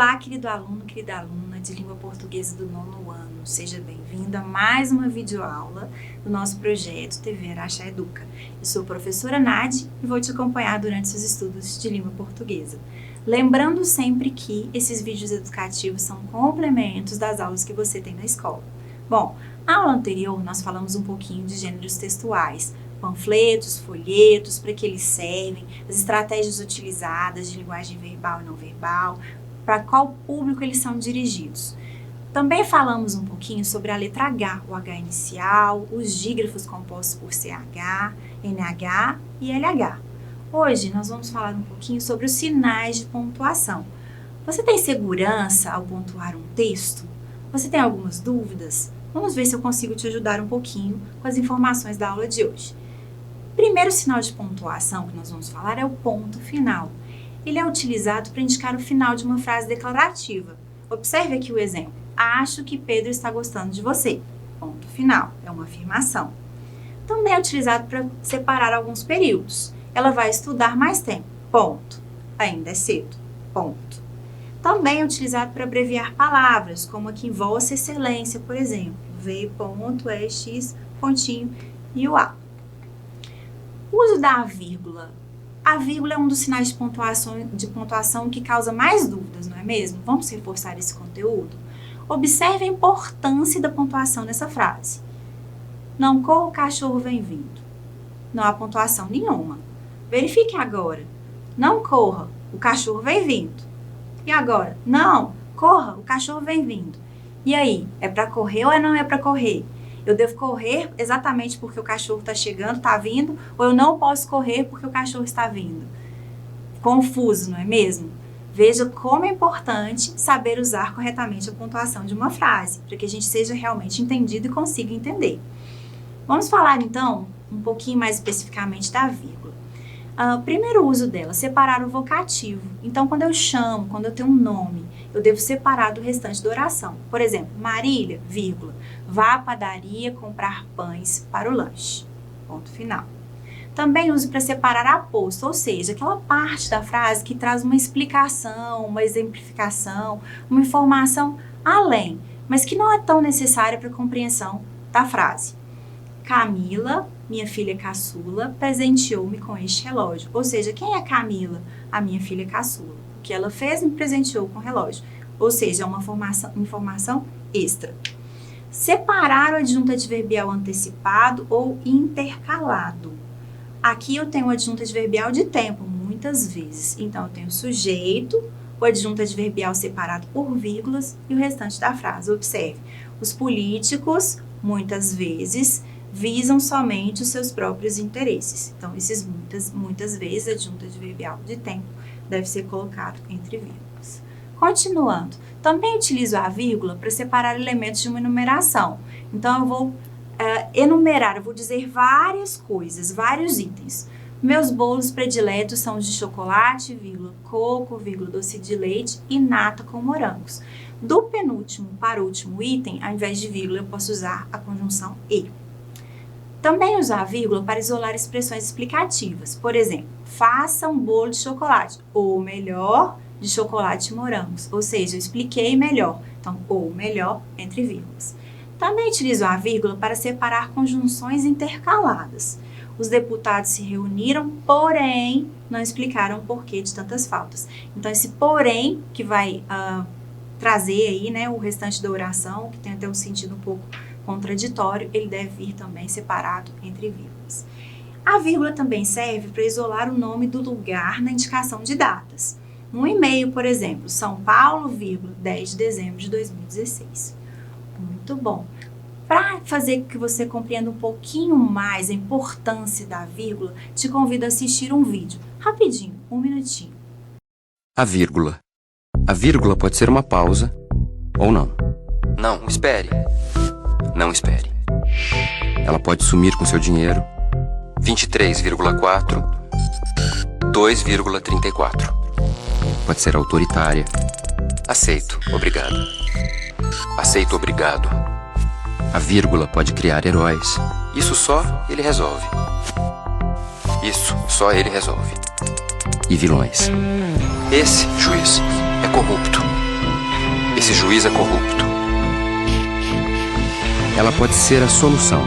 Olá, querido aluno, querida aluna de língua portuguesa do 9º ano. Seja bem-vindo a mais uma videoaula do nosso projeto TV Araxá Educa. Eu sou a professora Nadi e vou te acompanhar durante seus estudos de língua portuguesa. Lembrando sempre que esses vídeos educativos são complementos das aulas que você tem na escola. Bom, na aula anterior nós falamos um pouquinho de gêneros textuais, panfletos, folhetos, para que eles servem, as estratégias utilizadas de linguagem verbal e não verbal, para qual público eles são dirigidos. Também falamos um pouquinho sobre a letra H, o H inicial, os dígrafos compostos por CH, NH e LH. Hoje nós vamos falar um pouquinho sobre os sinais de pontuação. Você tem segurança ao pontuar um texto? Você tem algumas dúvidas? Vamos ver se eu consigo te ajudar um pouquinho com as informações da aula de hoje. O primeiro sinal de pontuação que nós vamos falar é o ponto final. Ele é utilizado para indicar o final de uma frase declarativa. Observe aqui o exemplo. Acho que Pedro está gostando de você. Ponto final. É uma afirmação. Também é utilizado para separar alguns períodos. Ela vai estudar mais tempo. Ponto. Ainda é cedo. Ponto. Também é utilizado para abreviar palavras, como aqui em Vossa Excelência, por exemplo. V, ponto, E, X, pontinho e o A. O uso da vírgula. A vírgula é um dos sinais de pontuação que causa mais dúvidas, não é mesmo? Vamos reforçar esse conteúdo? Observe a importância da pontuação nessa frase. Não corra, o cachorro vem vindo. Não há pontuação nenhuma. Verifique agora. Não corra, o cachorro vem vindo. E agora? Não, corra, o cachorro vem vindo. E aí, é para correr ou não é para correr? Eu devo correr exatamente porque o cachorro está chegando, está vindo, ou eu não posso correr porque o cachorro está vindo? Confuso, não é mesmo? Veja como é importante saber usar corretamente a pontuação de uma frase, para que a gente seja realmente entendido e consiga entender. Vamos falar, então, um pouquinho mais especificamente da vírgula. O primeiro uso dela, separar o vocativo. Então, quando eu chamo, quando eu tenho um nome, eu devo separar do restante da oração. Por exemplo, Marília, vírgula, vá à padaria comprar pães para o lanche. Ponto final. Também uso para separar aposto, ou seja, aquela parte da frase que traz uma explicação, uma exemplificação, uma informação além, mas que não é tão necessária para a compreensão da frase. Camila, minha filha caçula, presenteou-me com este relógio. Ou seja, quem é Camila? A minha filha caçula. O que ela fez me presenteou com o relógio. Ou seja, é uma informação extra. Separar o adjunto adverbial antecipado ou intercalado. Aqui eu tenho o adjunto adverbial de tempo, muitas vezes. Então, eu tenho o sujeito, o adjunto adverbial separado por vírgulas e o restante da frase. Observe, os políticos, muitas vezes, visam somente os seus próprios interesses. Então, esses muitas vezes, adjunto adverbial de tempo deve ser colocado entre vírgulas. Continuando, também utilizo a vírgula para separar elementos de uma enumeração. Então, eu vou enumerar, eu vou dizer várias coisas, vários itens. Meus bolos prediletos são os de chocolate, vírgula, coco, vírgula, doce de leite e nata com morangos. Do penúltimo para o último item, ao invés de vírgula, eu posso usar a conjunção e. Também usar a vírgula para isolar expressões explicativas. Por exemplo, faça um bolo de chocolate, ou melhor, de chocolate e morangos. Ou seja, eu expliquei melhor. Então, ou melhor, entre vírgulas. Também utilizo a vírgula para separar conjunções intercaladas. Os deputados se reuniram, porém, não explicaram o porquê de tantas faltas. Então, esse porém, que vai trazer aí, né, o restante da oração, que tem até um sentido um pouco contraditório, ele deve vir também separado entre vírgulas. A vírgula também serve para isolar o nome do lugar na indicação de datas. Um e-mail, por exemplo, São Paulo, 10 de dezembro de 2016. Muito bom. Para fazer com que você compreenda um pouquinho mais a importância da vírgula, te convido a assistir um vídeo. Rapidinho, 1 minutinho. A vírgula. A vírgula pode ser uma pausa ou não. Não, espere. Não espere. Ela pode sumir com seu dinheiro. 23,4, 2,34. Pode ser autoritária. Aceito, obrigado. Aceito, obrigado. A vírgula pode criar heróis. Isso só ele resolve. Isso só ele resolve. E vilões. Esse juiz é corrupto. Esse juiz é corrupto. Ela pode ser a solução.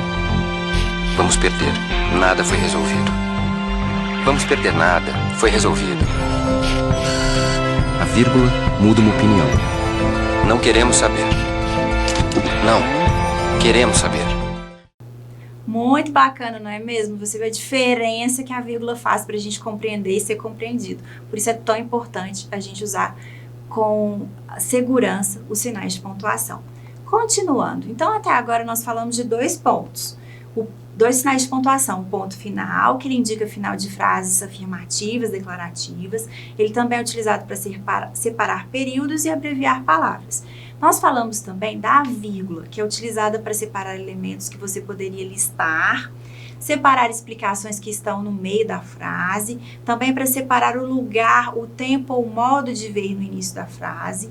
Vamos perder. Nada foi resolvido. Vamos perder nada. Foi resolvido. A vírgula muda uma opinião. Não queremos saber. Não. Queremos saber. Muito bacana, não é mesmo? Você vê a diferença que a vírgula faz para a gente compreender e ser compreendido. Por isso é tão importante a gente usar com segurança os sinais de pontuação. Continuando, então até agora nós falamos de 2 pontos. Dois sinais de pontuação, o ponto final, que ele indica final de frases afirmativas, declarativas. Ele também é utilizado para separar períodos e abreviar palavras. Nós falamos também da vírgula, que é utilizada para separar elementos que você poderia listar, separar explicações que estão no meio da frase, também para separar o lugar, o tempo ou o modo de ver no início da frase,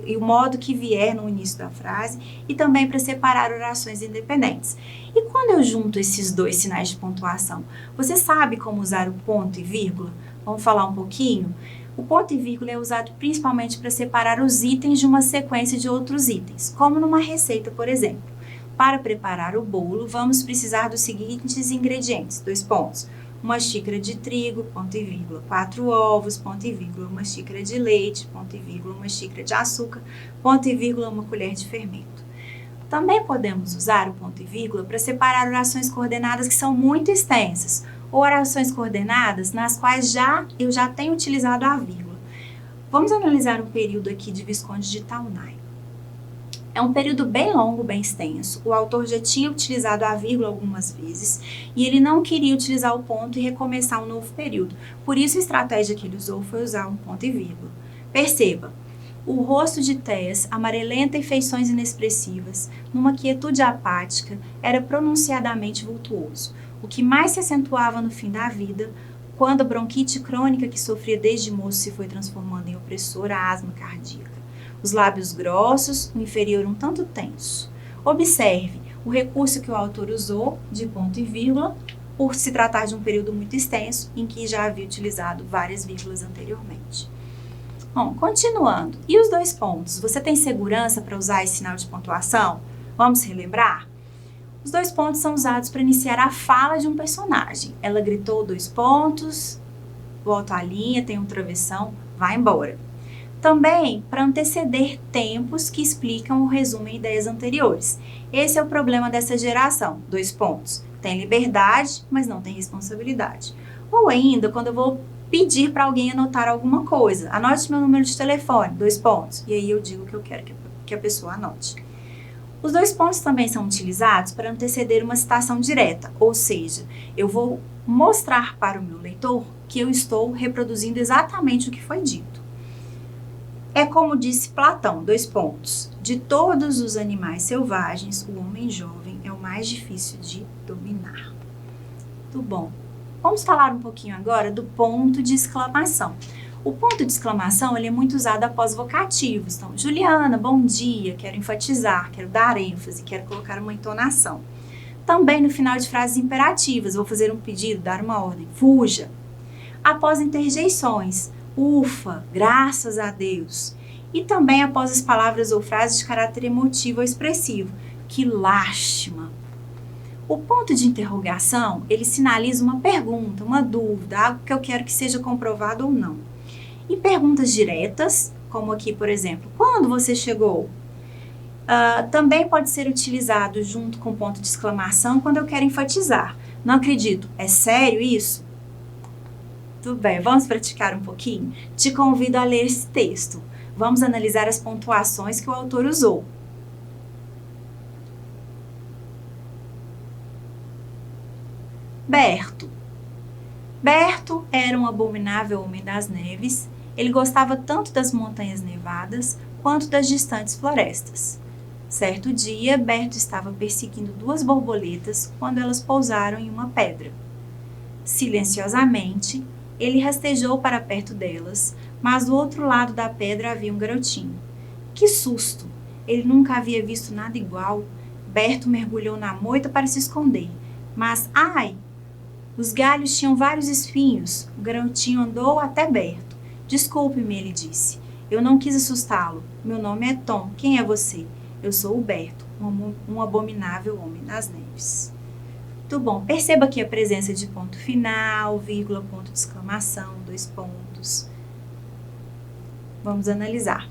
e o modo que vier no início da frase, e também para separar orações independentes. E quando eu junto esses 2 sinais de pontuação, você sabe como usar o ponto e vírgula? Vamos falar um pouquinho? O ponto e vírgula é usado principalmente para separar os itens de uma sequência de outros itens, como numa receita, por exemplo. Para preparar o bolo, vamos precisar dos seguintes ingredientes, 2 pontos. 1 xícara de trigo, ponto e vírgula, 4 ovos, ponto e vírgula, 1 xícara de leite, ponto e vírgula, 1 xícara de açúcar, ponto e vírgula, 1 colher de fermento. Também podemos usar o ponto e vírgula para separar orações coordenadas que são muito extensas, ou orações coordenadas nas quais eu já tenho utilizado a vírgula. Vamos analisar um período aqui de Visconde de Taunay. É um período bem longo, bem extenso. O autor já tinha utilizado a vírgula algumas vezes e ele não queria utilizar o ponto e recomeçar um novo período. Por isso, a estratégia que ele usou foi usar um ponto e vírgula. Perceba, o rosto de Tess, amarelenta e feições inexpressivas, numa quietude apática, era pronunciadamente vultuoso, o que mais se acentuava no fim da vida, quando a bronquite crônica que sofria desde moço se foi transformando em opressora asma cardíaca. Os lábios grossos, o inferior um tanto tenso. Observe o recurso que o autor usou de ponto e vírgula, por se tratar de um período muito extenso, em que já havia utilizado várias vírgulas anteriormente. Bom, continuando. E os 2 pontos? Você tem segurança para usar esse sinal de pontuação? Vamos relembrar? Os 2 pontos são usados para iniciar a fala de um personagem. Ela gritou 2 pontos, volta à linha, tem um travessão, vai embora. Também para anteceder tempos que explicam ou resumem ideias anteriores. Esse é o problema dessa geração, 2 pontos. Tem liberdade, mas não tem responsabilidade. Ou ainda, quando eu vou pedir para alguém anotar alguma coisa. Anote meu número de telefone, 2 pontos. E aí eu digo que eu quero que a pessoa anote. Os 2 pontos também são utilizados para anteceder uma citação direta, ou seja, eu vou mostrar para o meu leitor que eu estou reproduzindo exatamente o que foi dito. É como disse Platão, 2 pontos. De todos os animais selvagens, o homem jovem é o mais difícil de dominar. Muito bom. Vamos falar um pouquinho agora do ponto de exclamação. O ponto de exclamação ele é muito usado após vocativos. Então, Juliana, bom dia, quero enfatizar, quero dar ênfase, quero colocar uma entonação. Também no final de frases imperativas, vou fazer um pedido, dar uma ordem, fuja. Após interjeições, ufa, graças a Deus. E também após as palavras ou frases de caráter emotivo ou expressivo, que lástima. O ponto de interrogação, ele sinaliza uma pergunta, uma dúvida, algo que eu quero que seja comprovado ou não. Em perguntas diretas, como aqui, por exemplo, quando você chegou? Também pode ser utilizado junto com o ponto de exclamação quando eu quero enfatizar. Não acredito, é sério isso? Tudo bem, vamos praticar um pouquinho? Te convido a ler esse texto. Vamos analisar as pontuações que o autor usou. Berto. Berto era um abominável homem das neves. Ele gostava tanto das montanhas nevadas quanto das distantes florestas. Certo dia, Berto estava perseguindo 2 borboletas quando elas pousaram em uma pedra. Silenciosamente, ele rastejou para perto delas, mas do outro lado da pedra havia um garotinho. Que susto! Ele nunca havia visto nada igual. Berto mergulhou na moita para se esconder. Mas, ai! Os galhos tinham vários espinhos. O garotinho andou até Berto. Desculpe-me, ele disse. Eu não quis assustá-lo. Meu nome é Tom. Quem é você? Eu sou o Berto, um abominável homem das neves. Muito bom. Perceba aqui a presença de ponto final, vírgula, ponto de exclamação, 2 pontos. Vamos analisar.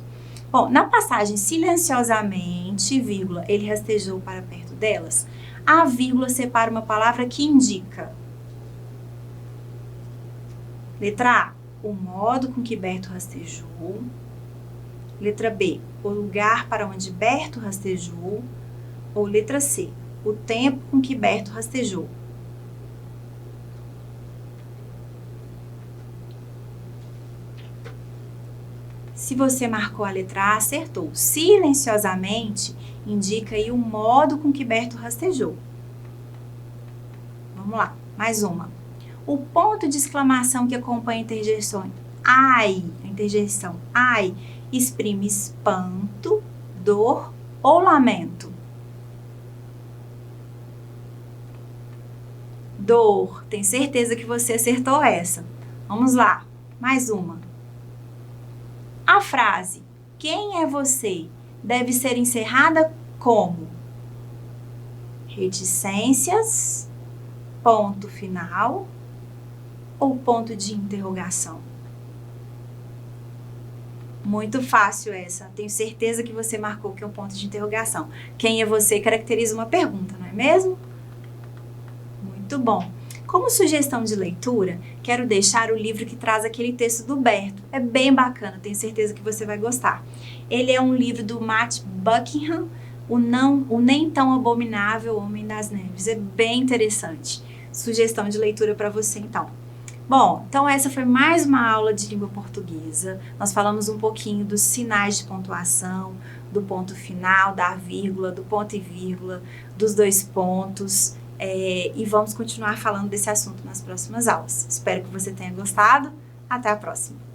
Bom, na passagem silenciosamente, vírgula, ele rastejou para perto delas, a vírgula separa uma palavra que indica. Letra A, o modo com que Berto rastejou. Letra B, o lugar para onde Berto rastejou. Ou letra C, o tempo com que Berto rastejou. Se você marcou a letra A, acertou. Silenciosamente, indica aí o modo com que Berto rastejou. Vamos lá, mais uma. O ponto de exclamação que acompanha a interjeição ai, exprime espanto, dor ou lamento. Dor, tenho certeza que você acertou essa. Vamos lá, mais uma. A frase, quem é você, deve ser encerrada como? Reticências, ponto final ou ponto de interrogação? Muito fácil essa. Tenho certeza que você marcou que é um ponto de interrogação. Quem é você caracteriza uma pergunta, não é mesmo? Muito bom. Como sugestão de leitura, quero deixar o livro que traz aquele texto do Berto. É bem bacana, tenho certeza que você vai gostar. Ele é um livro do Matt Buckingham, o Nem Tão Abominável Homem das Neves. É bem interessante. Sugestão de leitura para você, então. Bom, então essa foi mais uma aula de língua portuguesa. Nós falamos um pouquinho dos sinais de pontuação, do ponto final, da vírgula, do ponto e vírgula, dos 2 pontos. E vamos continuar falando desse assunto nas próximas aulas. Espero que você tenha gostado. Até a próxima!